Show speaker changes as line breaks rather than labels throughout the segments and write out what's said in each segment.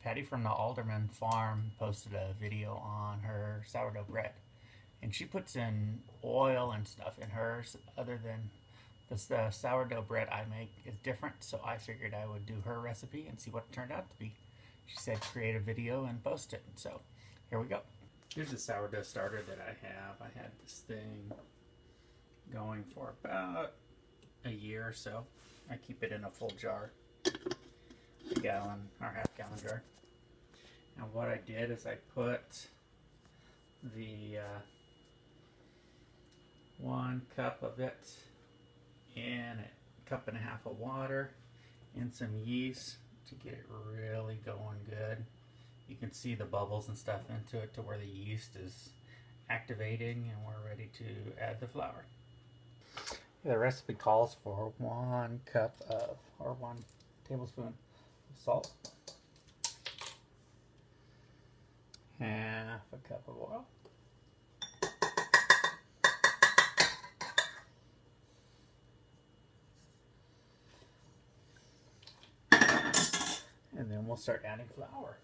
Patty from the Alderman Farm posted a video on her sourdough bread. And she puts in oil and stuff in hers other than the sourdough bread I make is different. So I figured I would do her recipe and see what it turned out to be. She said create a video and post it. So here we go. Here's the sourdough starter that I have. I had this thing going for about a year or so. I keep it in a full jar, a gallon or half-gallon jar. And what I did is I put the 1 cup of it in a cup and a half of water and some yeast to get it really going good. You can see the bubbles and stuff into it to where the yeast is activating, and we're ready to add the flour. The recipe calls for 1 cup of, or 1 tablespoon of salt, half a cup of oil, and then we'll start adding flour.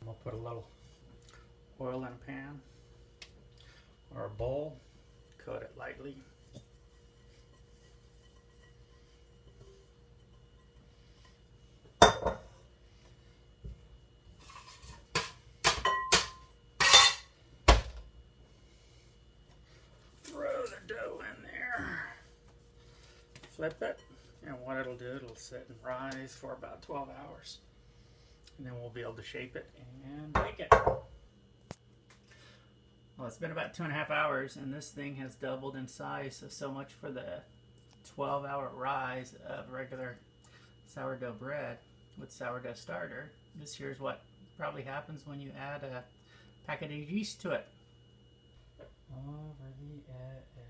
We'll put a little oil in a pan or a bowl, coat it lightly. Throw the dough in there, flip it, and what it'll do, it'll sit and rise for about 12 hours. And then we'll be able to shape it and bake it. Well, it's been about 2.5 hours, and this thing has doubled in size, so much for the 12-hour rise of regular sourdough bread with sourdough starter. This here's what probably happens when you add a packet of yeast to it. Over the edge.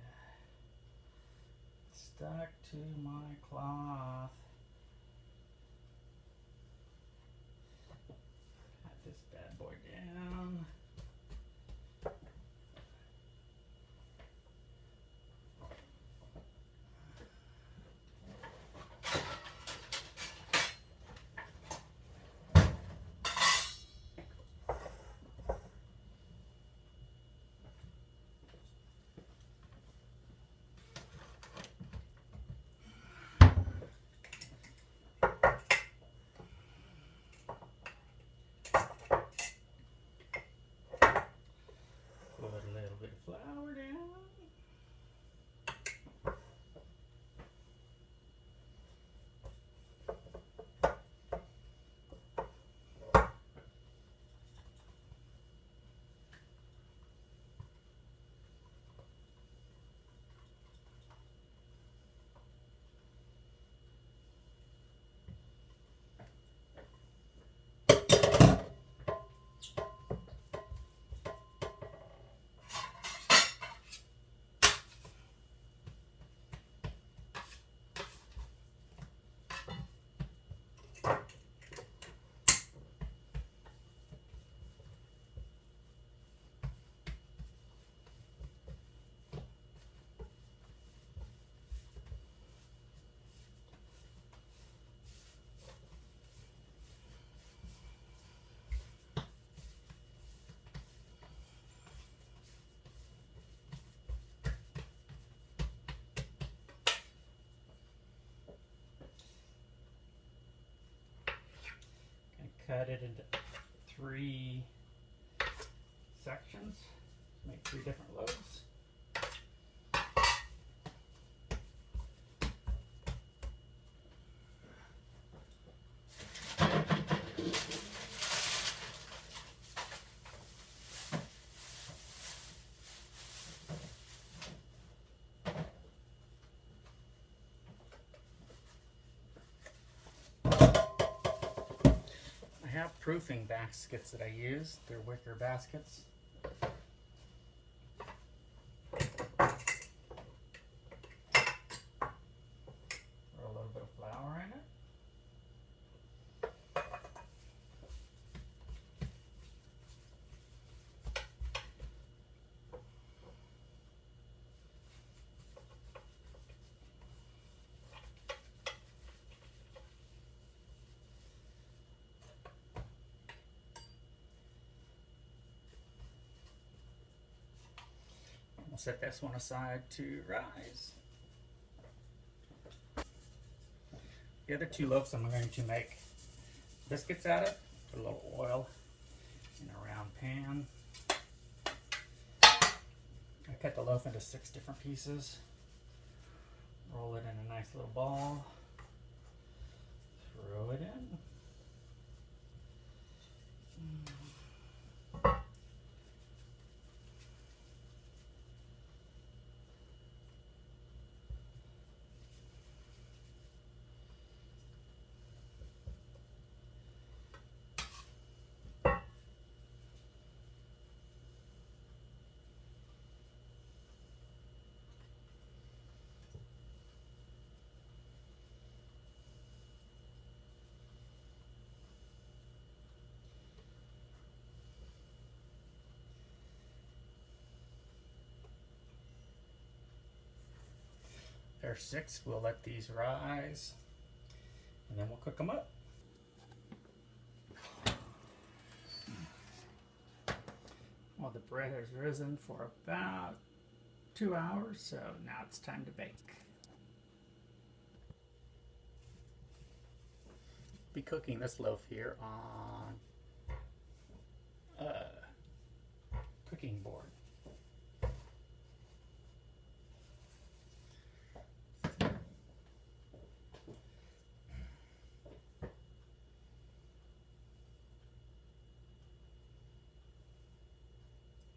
Stuck to my cloth. Pat this bad boy down. Flour down. Cut it into 3 sections, make 3 different loaves. I have proofing baskets that I use. They're wicker baskets. Throw a little bit of flour in it. I'll set this one aside to rise. The other 2 loaves I'm going to make biscuits out of. Put a little oil in a round pan. I cut the loaf into 6 different pieces. Roll it in a nice little ball. Throw it in. There's 6. We'll let these rise, and then we'll cook them up. Well, the bread has risen for about 2 hours, so now it's time to bake. Be cooking this loaf here on a cooking board.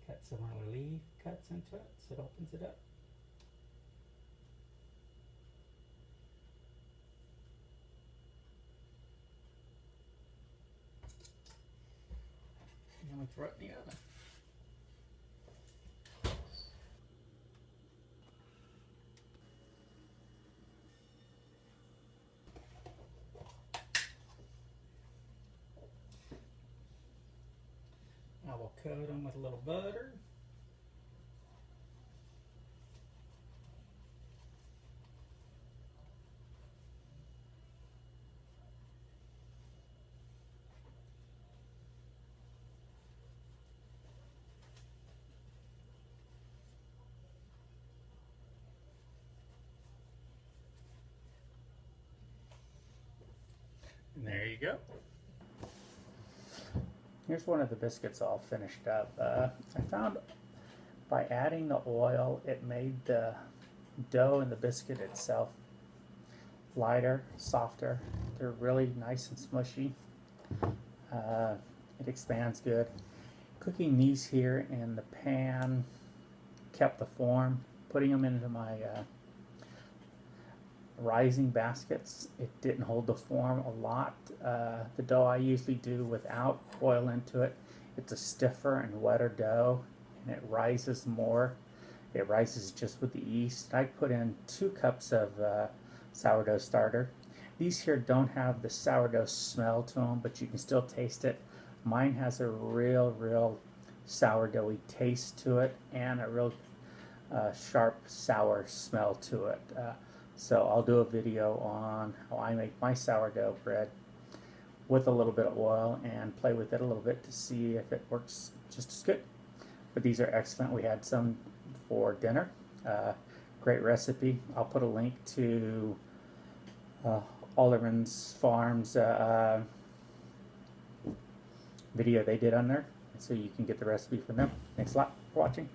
Cut some leaf cuts into it so it opens it up. and throw it in the oven. I will coat them with a little butter. And there you go. Here's one of the biscuits all finished up. I found by adding the oil, it made the dough and the biscuit itself lighter, softer. They're really nice and smushy. It expands good. Cooking these here in the pan kept the form. Putting them into my rising baskets, it didn't hold the form a lot. The dough I usually do without oil into it, it's a stiffer and wetter dough, and it rises more. It rises just with the yeast. I put in 2 cups of sourdough starter. These here don't have the sourdough smell to them, but you can still taste it. Mine has a real sourdoughy taste to it, and a real sharp sour smell to it. So I'll do a video on how I make my sourdough bread with a little bit of oil and play with it a little bit to see if it works just as good. But these are excellent. We had some for dinner. Great recipe. I'll put a link to Alderman Farms video they did on there, so you can get the recipe from them. Thanks a lot for watching.